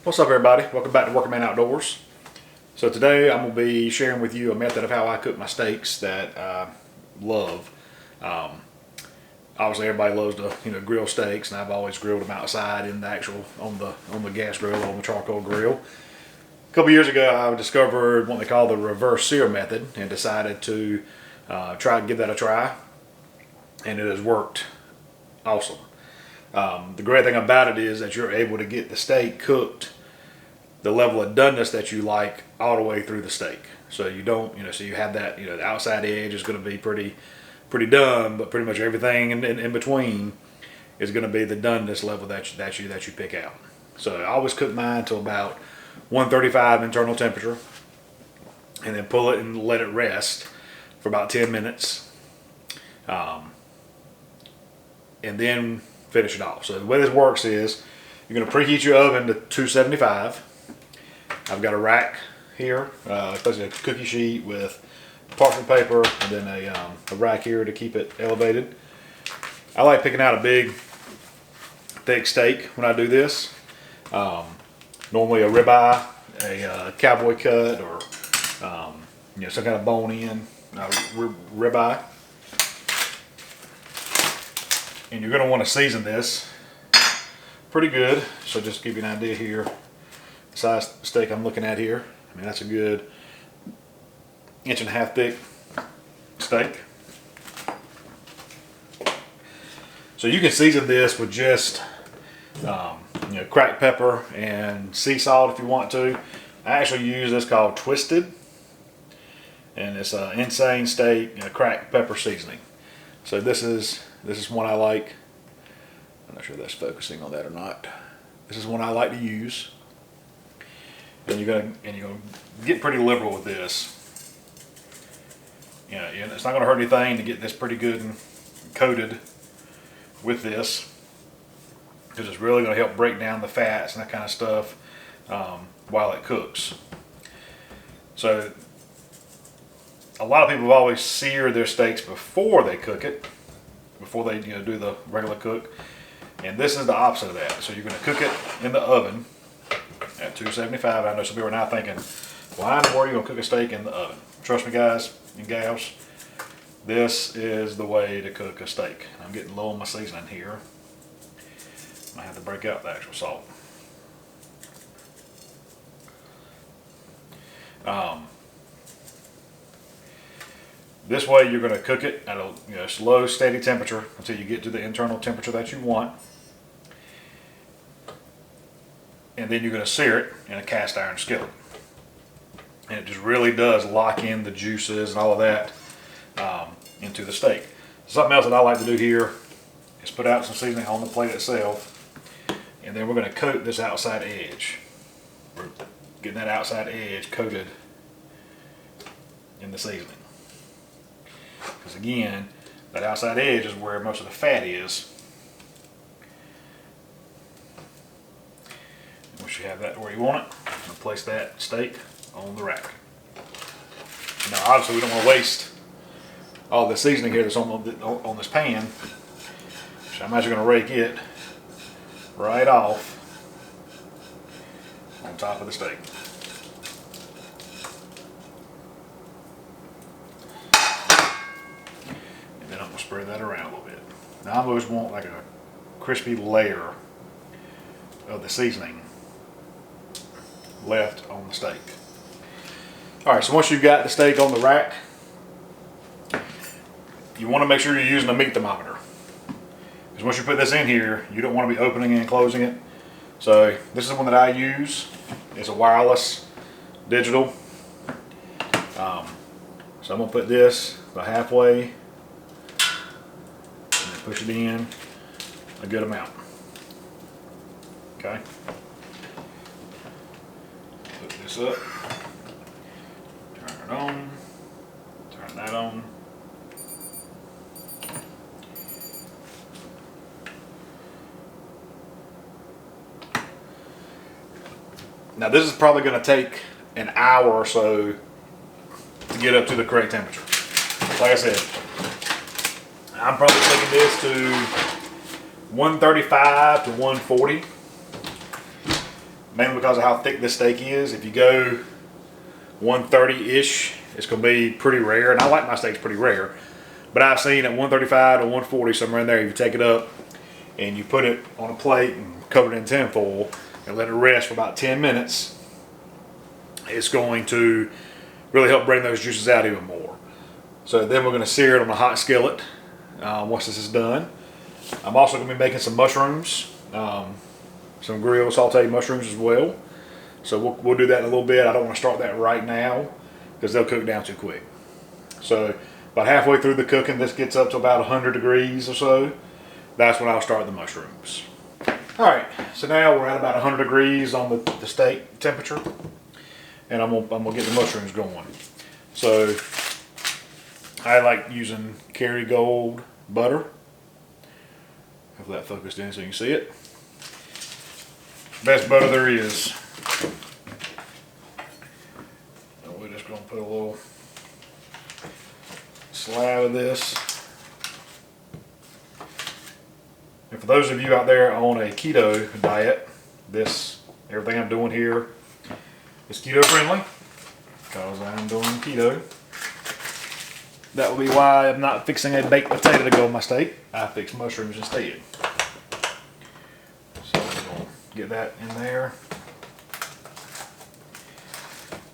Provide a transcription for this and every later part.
What's up, everybody? Welcome back to Working Man Outdoors. So today I'm going to be sharing with you a method of how I cook my steaks that I love. Obviously everybody loves to grill steaks, and I've always grilled them outside in the actual on the gas grill, on the charcoal grill. A couple years ago I discovered what they call the reverse sear method and decided to try and give that a try, and it has worked awesome. The great thing about it is that you're able to get the steak cooked the level of doneness that you like all the way through the steak. So you don't, so you have that, the outside edge is going to be pretty done, but pretty much everything in between is going to be the doneness level that you pick out. So I always cook mine to about 135 internal temperature, and then pull it and let it rest for about 10 minutes, and then finish it off. So the way this works is you're going to preheat your oven to 275. I've got a rack here, especially a cookie sheet with parchment paper, and then a rack here to keep it elevated. I like picking out a big, thick steak when I do this. Normally a ribeye, a cowboy cut, or some kind of bone-in ribeye. And you're going to want to season this pretty good. So just to give you an idea here, the size steak I'm looking at here, I mean, that's a good 1.5 inch thick steak. So you can season this with just cracked pepper and sea salt if you want to. I actually use this called Twisted, and it's an insane steak cracked pepper seasoning. So this is one I like. I'm not sure if that's focusing on that or not. This is one I like to use. And you're gonna get pretty liberal with this. It's not gonna hurt anything to get this pretty good and coated with this, because it's really gonna help break down the fats and that kind of stuff while it cooks. So a lot of people have always seared their steaks before they cook it, before they do the regular cook, and this is the opposite of that. So you're going to cook it in the oven at 275. I know some people are now thinking, why in the world are you going to cook a steak in the oven? Trust me, guys and gals, this is the way to cook a steak. I'm getting low on my seasoning here. I have to break out the actual salt. This way you're going to cook it at a slow, steady temperature until you get to the internal temperature that you want. And then you're going to sear it in a cast iron skillet. And it just really does lock in the juices and all of that into the steak. Something else that I like to do here is put out some seasoning on the plate itself. And then we're going to coat this outside edge. We're getting that outside edge coated in the seasoning. Because again, that outside edge is where most of the fat is. And once you have that where you want it, I'm going to place that steak on the rack. Now obviously we don't want to waste all the seasoning here that's on this pan. So I'm actually going to rake it right off on top of the steak. And I'm going to spread that around a little bit. Now I always want like a crispy layer of the seasoning left on the steak. Alright, so once you've got the steak on the rack, you want to make sure you're using a meat thermometer. Because once you put this in here, you don't want to be opening and closing it. So this is the one that I use. It's a wireless digital. So I'm going to put this about halfway and then push it in a good amount. Okay. Put this up. Turn it on. Turn that on. Now this is probably going to take an hour or so to get up to the correct temperature. Like I said, I'm probably taking this to 135 to 140. mainly because of how thick this steak is. If you go 130-ish, it's going to be pretty rare, and I like my steaks pretty rare. But I've seen at 135 to 140, somewhere in there, if you take it up and you put it on a plate and cover it in tin foil and let it rest for about 10 minutes, it's going to really help bring those juices out even more. So then we're going to sear it on a hot skillet once this is done. I'm also going to be making some mushrooms, some grilled sauteed mushrooms as well. So we'll do that in a little bit. I don't want to start that right now because they'll cook down too quick. So about halfway through the cooking, this gets up to about 100 degrees or so. That's when I'll start the mushrooms. All right, so now we're at about 100 degrees on the steak temperature, and I'm gonna get the mushrooms going. So I like using Kerrygold butter. Hopefully that focused in so you can see it. Best butter there is. And we're just gonna put a little slab of this. And for those of you out there on a keto diet, everything I'm doing here is keto friendly because I'm doing keto. That will be why I'm not fixing a baked potato to go on my steak. I fix mushrooms instead. So I'm going to get that in there.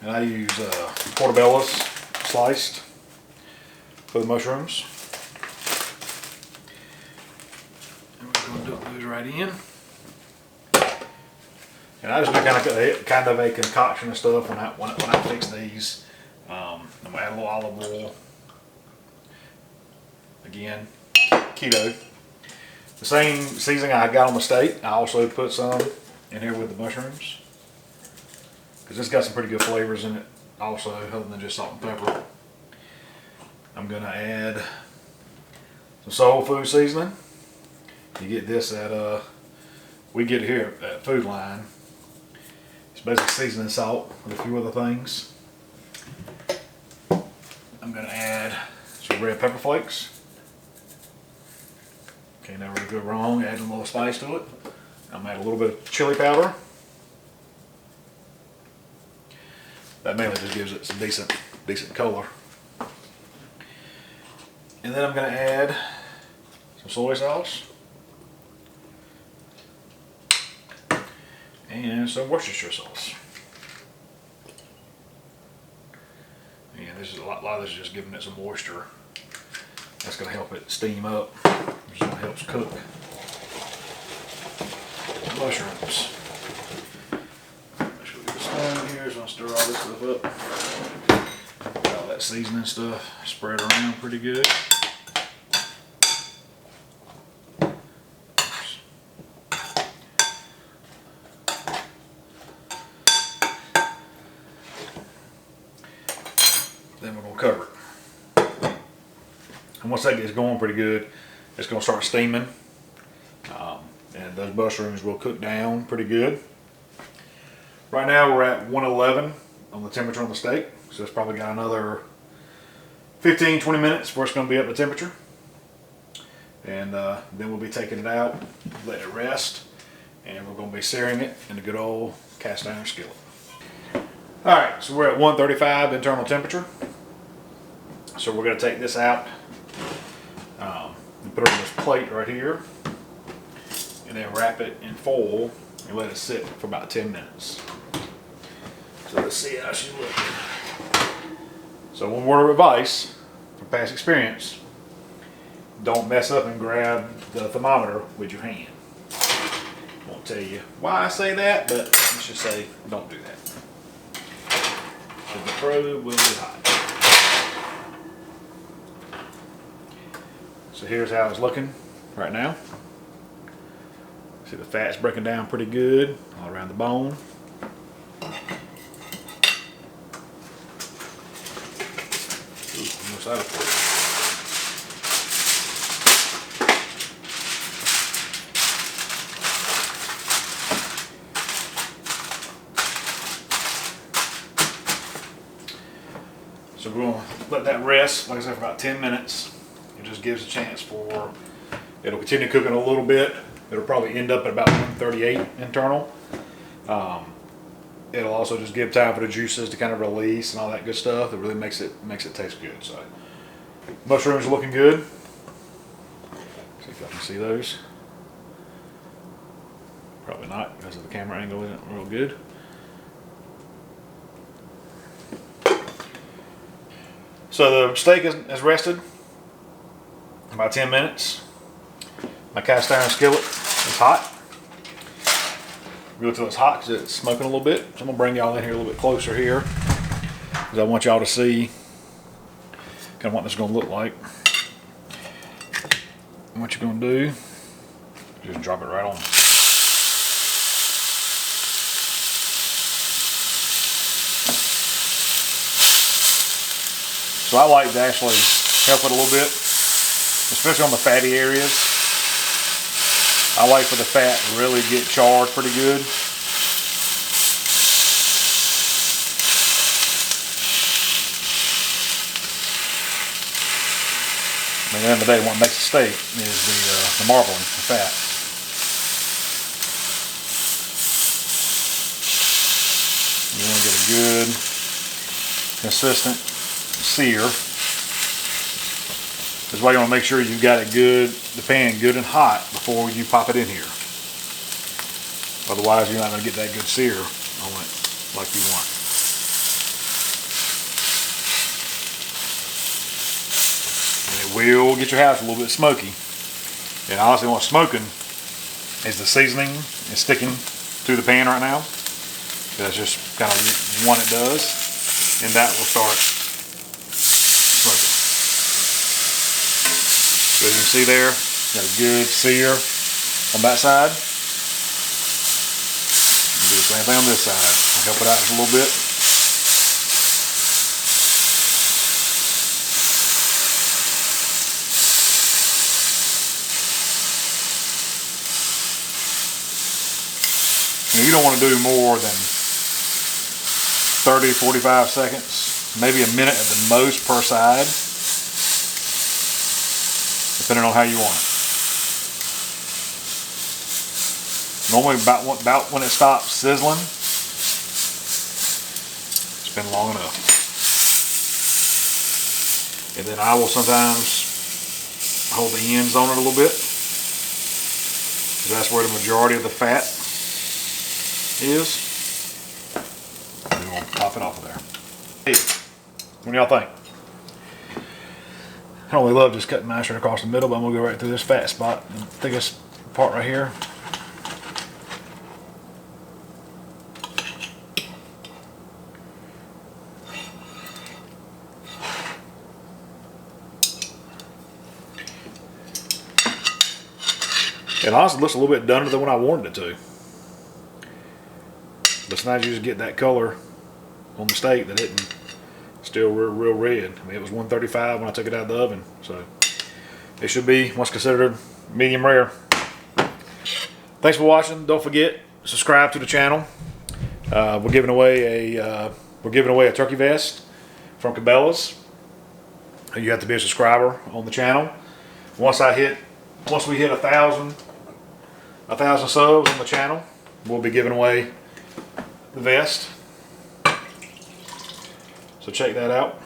And I use portobellos sliced for the mushrooms. And we're going to dump those right in. And I just do kind of a concoction of stuff when I fix these. I'm going to add a little olive oil. Again, keto. The same seasoning I got on the steak, I also put some in here with the mushrooms. Because it's got some pretty good flavors in it also, other than just salt and pepper. I'm going to add some soul food seasoning. You get this at, we get it here at Food Line. It's basically seasoning salt with a few other things. I'm going to add some red pepper flakes. Can't never really go wrong adding a little spice to it. I'm going to add a little bit of chili powder. That mainly just gives it some decent color. And then I'm going to add some soy sauce. And some Worcestershire sauce. And this is a lot of this is just giving it some moisture. That's going to help it steam up. Which helps cook the mushrooms. Make sure we get the spoon here, so I'll stir all this stuff up. Got all that seasoning stuff spread around pretty good. Then we're going to cover it. And once that gets going pretty good, it's going to start steaming. And those mushrooms will cook down pretty good. Right now we're at 111 on the temperature on the steak. So it's probably got another 15-20 minutes before it's going to be up to temperature. And then we'll be taking it out, let it rest, and we're going to be searing it in a good old cast iron skillet. Alright, so we're at 135 internal temperature. So we're going to take this out and put it on this plate right here, and then wrap it in foil and let it sit for about 10 minutes. So let's see how she looks. So one word of advice from past experience: don't mess up and grab the thermometer with your hand. I won't tell you why I say that, but let's just say don't do that. So the probe will be hot. So here's how it's looking right now. See the fat's breaking down pretty good all around the bone. Almost out of it. So we're going to let that rest, like I said, for about 10 minutes. It just gives a chance for, it'll continue cooking a little bit. It'll probably end up at about 138 internal. It'll also just give time for the juices to kind of release and all that good stuff. It really makes it taste good. So mushrooms are looking good. See if I can see those. Probably not because of the camera angle isn't real good. So the steak has rested about 10 minutes. My cast iron skillet is hot. Really till it's hot because it's smoking a little bit. So I'm gonna bring y'all in here a little bit closer here because I want y'all to see kind of what this is gonna look like. And what you're gonna do, just drop it right on. So I like to actually help it a little bit, especially on the fatty areas. I like for the fat to really get charred pretty good. I mean, at the end of the day, what makes a steak is the marbling, the fat. You want to get a good, consistent sear. That's why you want to make sure you've got it good, the pan good and hot before you pop it in here. Otherwise, you're not going to get that good sear on it like you want. And it will get your house a little bit smoky. And honestly, what's smoking is the seasoning is sticking to the pan right now. That's just kind of one it does, and that will start smoking. So as you can see there, got a good sear on that side. Do the same thing on this side. I'll help it out just a little bit. Now, you don't want to do more than 30, 45 seconds, maybe a minute at the most per side, depending on how you want it. Normally about when it stops sizzling, it's been long enough. And then I will sometimes hold the ends on it a little bit, because that's where the majority of the fat is. And then we'll pop it off of there. Hey, what do y'all think? I don't really love just cutting my shirt across the middle, but I'm going to go right through this fat spot, the thickest part right here. It honestly looks a little bit dunner than what I wanted it to. But sometimes you just get that color on the steak that isn't still real red. I mean, it was 135 when I took it out of the oven, so it should be what's considered medium rare. Thanks for watching. Don't forget, subscribe to the channel. We're giving away a turkey vest from Cabela's. You have to be a subscriber on the channel. Once we hit 1,000 subs on the channel, we'll be giving away the vest. So check that out.